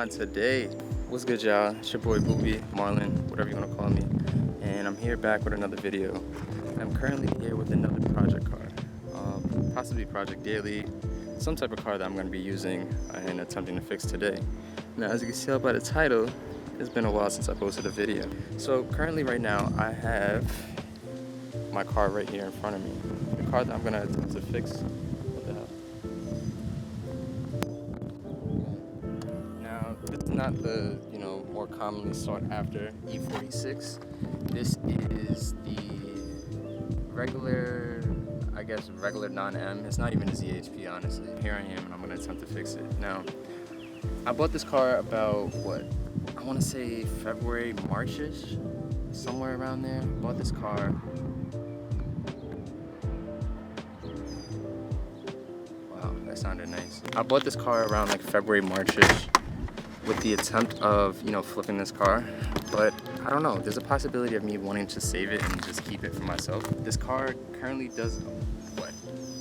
on today? What's good, y'all? It's your boy Booby, Marlon, whatever you want to call me, and I'm here back with another video. I'm currently here with another project car, possibly Project Daily, some type of car that I'm going to be using and attempting to fix today. Now, as you can tell by the title, it's been a while since I posted a video. So currently right now, I have my car right here in front of me. The car that I'm going to attempt to fix. What the hell? Now, this is not the, more commonly sought after E46. This is the regular, regular non-M. It's not even a ZHP, honestly. Here I am, and I'm gonna attempt to fix it. Now, I bought this car about, I wanna say February, March-ish, somewhere around there. Bought this car. Wow, that sounded nice. I bought this car around like February, March-ish, with the attempt of, flipping this car, but I don't know, there's a possibility of me wanting to save it and just keep it for myself. This car currently does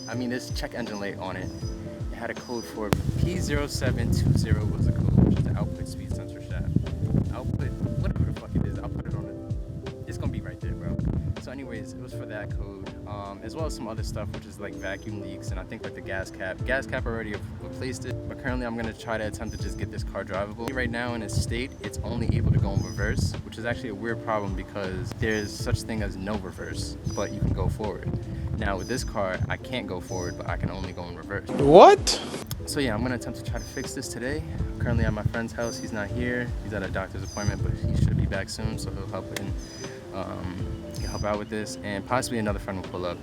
there's check engine light on it. It had a code for P0720 was the code, which is the output speed sensor shaft. Output, whatever the fuck it is, I'll put it on it. It's gonna be right there, bro. So anyways, it was for that code, as well as some other stuff, which is like vacuum leaks, and I think like the gas cap. Gas cap already replaced it, but currently I'm gonna try to attempt to just get this car drivable. Right now in its state, it's only able to go in reverse, which is actually a weird problem because there's such thing as no reverse, but you can go forward. Now with this car, I can't go forward, but I can only go in reverse. What? So yeah, I'm gonna attempt to try to fix this today. I'm currently at my friend's house. He's not here. He's at a doctor's appointment, but he should be back soon, so he'll help help out with this, and possibly another friend will pull up,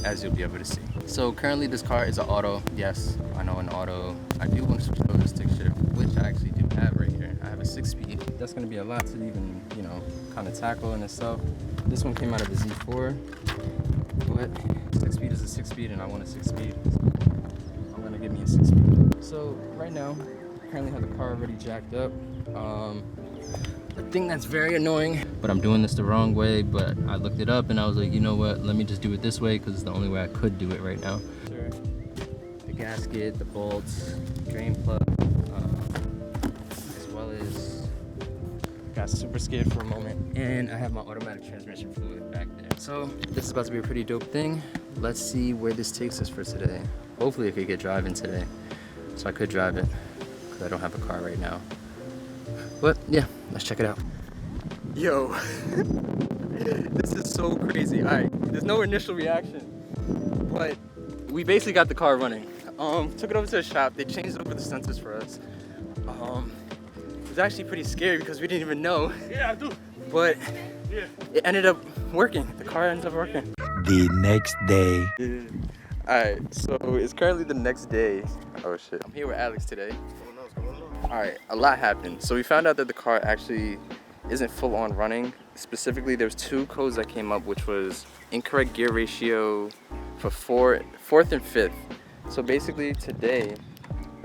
as you'll be able to see. So currently this car is an auto. Yes, I know an auto. I do want to switch over to stick shift, which I actually do have right here. I have a 6-speed. That's gonna be a lot to even, kind of tackle in itself. This one came out of the Z4, but 6-speed is a 6-speed, and I want a 6-speed. So I'm gonna give me a 6-speed. So right now, I currently have the car already jacked up. The thing that's very annoying, but I'm doing this the wrong way, but I looked it up and I was like, you know what, let me just do it this way because it's the only way I could do it right now. The gasket, the bolts, drain plug, as well as got super scared for a moment, and I have my automatic transmission fluid back there. So this is about to be a pretty dope thing. Let's see where this takes us for today. Hopefully I could get driving today, so I could drive it because I don't have a car right now. But yeah, let's check it out. Yo, this is so crazy. All right, there's no initial reaction, but we basically got the car running. Took it over to the shop. They changed over the sensors for us. It was actually pretty scary because we didn't even know. Yeah, I do. But yeah, it ended up working. The car ends up working. The next day. Yeah. All right, so it's currently the next day. Oh shit, I'm here with Alex today. Alright, a lot happened. So we found out that the car actually isn't full on running. Specifically, there's 2 codes that came up, which was incorrect gear ratio for 4th and 5th. So basically today,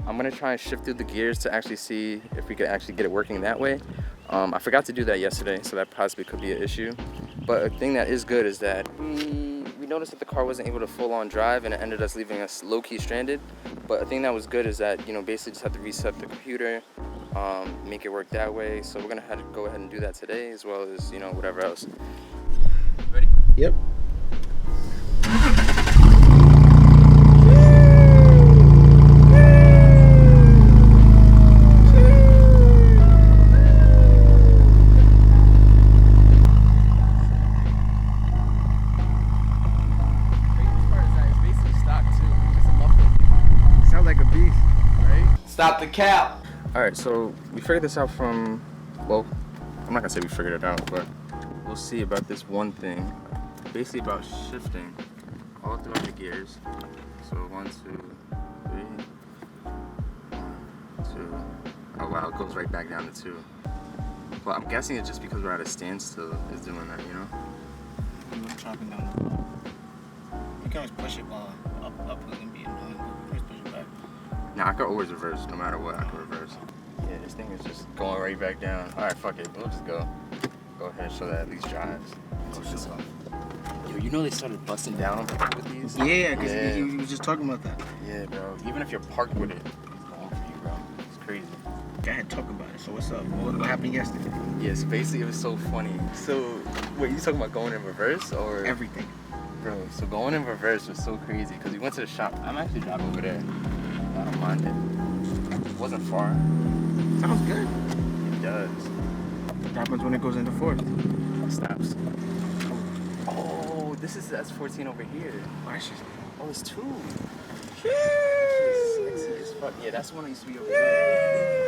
I'm gonna try and shift through the gears to actually see if we could actually get it working that way. I forgot to do that yesterday, so that possibly could be an issue. But a thing that is good is that we noticed that the car wasn't able to full on drive, and it ended up leaving us low-key stranded. But a thing that was good is that, basically just have to reset the computer, make it work that way. So we're gonna have to go ahead and do that today, as well as, whatever else. Ready? Yep. Stop the cap. All right, so we figured this out from, well, I'm not gonna say we figured it out, but we'll see about this one thing. Basically about shifting all throughout the gears. So 1, 2, 3, 1, 2. Oh wow, it goes right back down to 2. Well, I'm guessing it's just because we're at a standstill is doing that, It was chopping down. You can always push it while up and be annoying, but just push it back. Nah, I could always reverse, no matter what, I can reverse. Yeah, this thing is just going right back down. All right, fuck it, we'll just go. Go ahead so that at least drives. Yo, they started busting down with these? Yeah, because you were just talking about that. Yeah, bro. Even if you're parked with it, it's going for you, bro. It's crazy. Go ahead, talk about it. So what's up? What happened yesterday? Yes, basically it was so funny. So, wait, you talking about going in reverse or? Everything. Bro, so going in reverse was so crazy because we went to the shop. I'm actually driving over there. I don't mind it. It wasn't far. Sounds good. It does. What happens when it goes into fourth? It stops. Oh, this is the S14 over here. Oh, it's two. Sexy as fuck. Yeah, that's the one that used to be over there.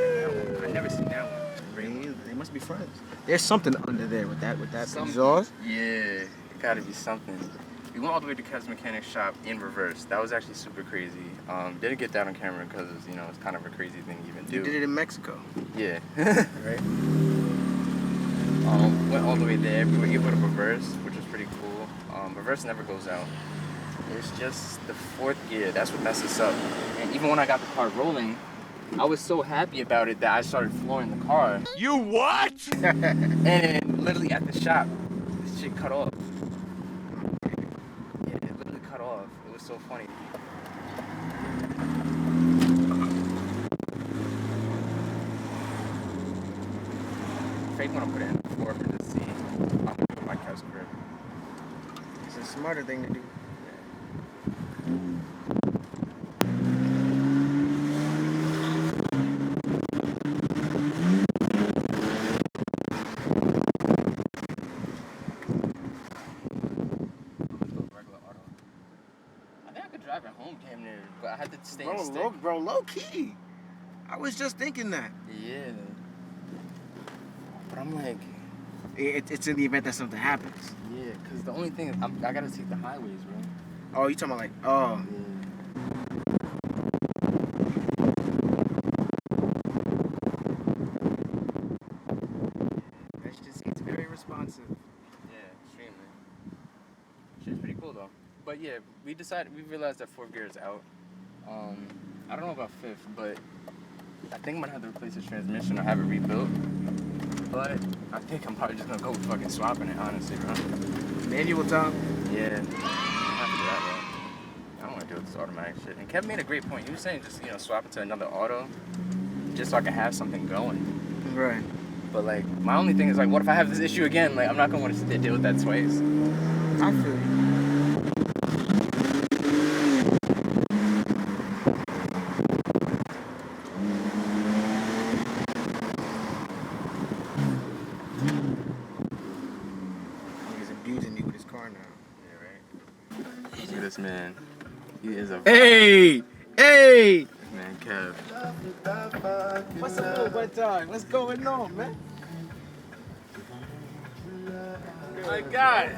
I never seen that one. They must be friends. There's something under there with that Something. exhaust. Yeah, it gotta be something. We went all the way to Kev's mechanic shop in reverse. That was actually super crazy. Didn't get that on camera because you know it's kind of a crazy thing to even do. You did it in Mexico. Yeah. Right. Went all the way there. We were able to reverse, which was pretty cool. Reverse never goes out. It's just the fourth gear. That's what messes up. And even when I got the car rolling, I was so happy about it that I started flooring the car. You what? And then literally at the shop, this shit cut off. Yeah, it literally cut off. It was so funny. Fake want to put it in before for the scene. I'm gonna do my cousin grip. It's a smarter thing to do. Drive at home damn near, but I had to stay in stick. Low key. I was just thinking that. Yeah. But I'm like... It's in the event that something happens. Yeah, because the only thing is I gotta take the highways, bro. Oh, you talking about like, oh. Yeah. That just gets very responsive. Yeah, extremely. Shit's pretty cool though. But yeah, we realized that fourth gear is out. I don't know about fifth, but I think I'm gonna have to replace the transmission or have it rebuilt. But I think I'm probably just gonna go fucking swapping it, honestly, bro. Manual top. Yeah, I'm happy with that, bro. I don't wanna deal with this automatic shit. And Kevin made a great point. He was saying just, swap it to another auto, just so I can have something going. Right. But like, my only thing is like, what if I have this issue again? Like, I'm not gonna want to deal with that twice. I feel you. Look at this man. He is a Hey! man, Kev. What's up, what time? What's going on, man? My God.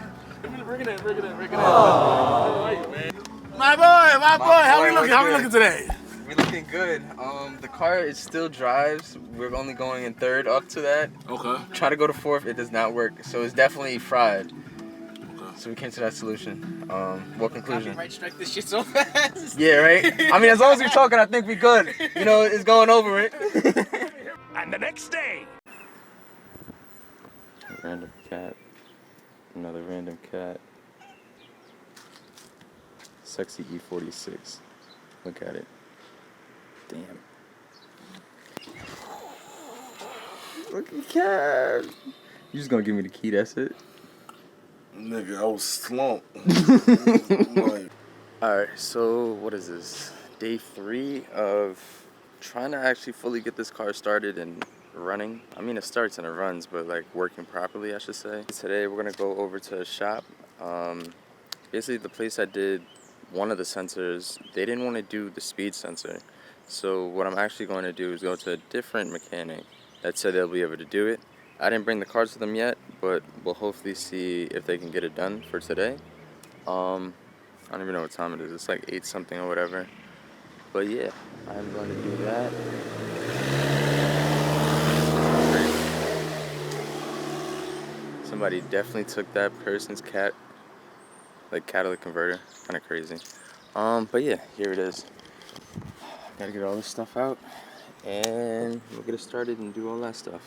Bring it in. How are you, man? My boy, how we looking today? We're looking good. The car, it still drives. We're only going in third up to that. Okay. Try to go to fourth, it does not work. So it's definitely fried. So we came to that solution. What conclusion? Copyright strike this shit so fast. Yeah, right? I mean, as long as we're talking, I think we good. You know, it's going over it. And the next day. Random cat. Another random cat. Sexy E46. Look at it. Damn. Look at cat. You just gonna give me the key, that's it? Nigga, I was slumped. Alright, so what is this? Day 3 of trying to actually fully get this car started and running. I mean, it starts and it runs, but like working properly, I should say. Today we're gonna go over to a shop. Basically the place I did one of the sensors, they didn't want to do the speed sensor. So what I'm actually going to do is go to a different mechanic that said they'll be able to do it. I didn't bring the cards to them yet, but we'll hopefully see if they can get it done for today. I don't even know what time it is. It's like 8 something or whatever. But yeah, I'm going to do that. Somebody definitely took that person's catalytic converter. Kind of crazy. But yeah, here it is. Gotta get all this stuff out, and we'll get it started and do all that stuff.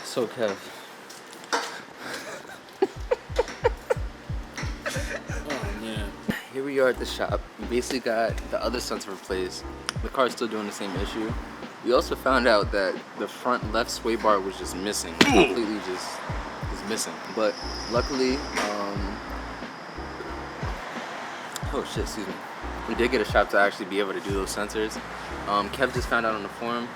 So Kev. Oh man. Here we are at the shop. We basically got the other sensor replaced the car's still doing the same issue. We also found out that the front left sway bar was just missing, completely just missing. But luckily, oh shit, excuse me. We did get a shop to actually be able to do those sensors. Kev just found out on the forum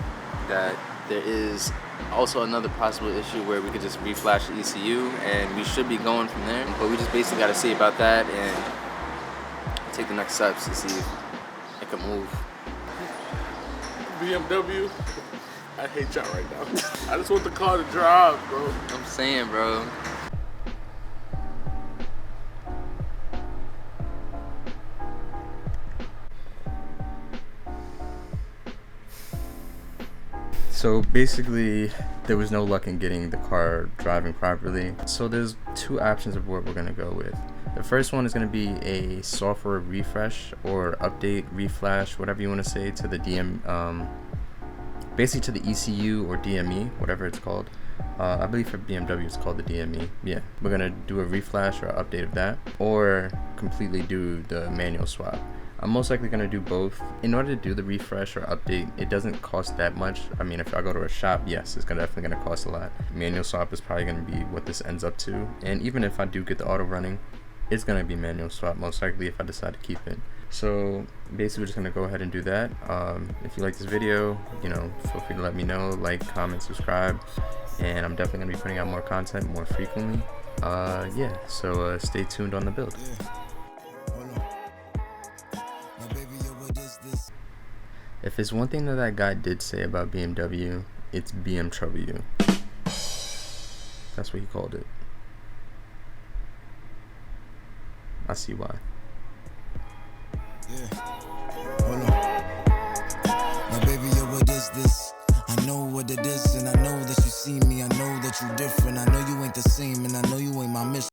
that there is also another possible issue where we could just reflash the ECU and we should be going from there. But we just basically got to see about that and take the next steps to see if it can move. BMW, I hate y'all right now. I just want the car to drive, bro. I'm saying, bro. So basically, there was no luck in getting the car driving properly. So there's two options of what we're gonna go with. The first one is gonna be a software refresh or update, reflash, whatever you wanna say, to the basically to the ECU or DME, whatever it's called. I believe for BMW it's called the DME. Yeah, we're gonna do a reflash or update of that, or completely do the manual swap. I'm most likely gonna do both. In order to do the refresh or update, it doesn't cost that much. I mean, if I go to a shop, yes, it's definitely gonna cost a lot. Manual swap is probably gonna be what this ends up to. And even if I do get the auto running, it's gonna be manual swap most likely if I decide to keep it. So basically we're just gonna go ahead and do that. If you like this video, you know, feel free to let me know, like, comment, subscribe, and I'm definitely gonna be putting out more content more frequently. Yeah, so stay tuned on the build. If it's one thing that that guy did say about BMW, it's BMW. That's what he called it. I see why. Yeah. Hold on. Now baby, yo, what is this? I know what it is, and I know that you see me. I know that you different. I know you ain't the same, and I know you ain't my mission.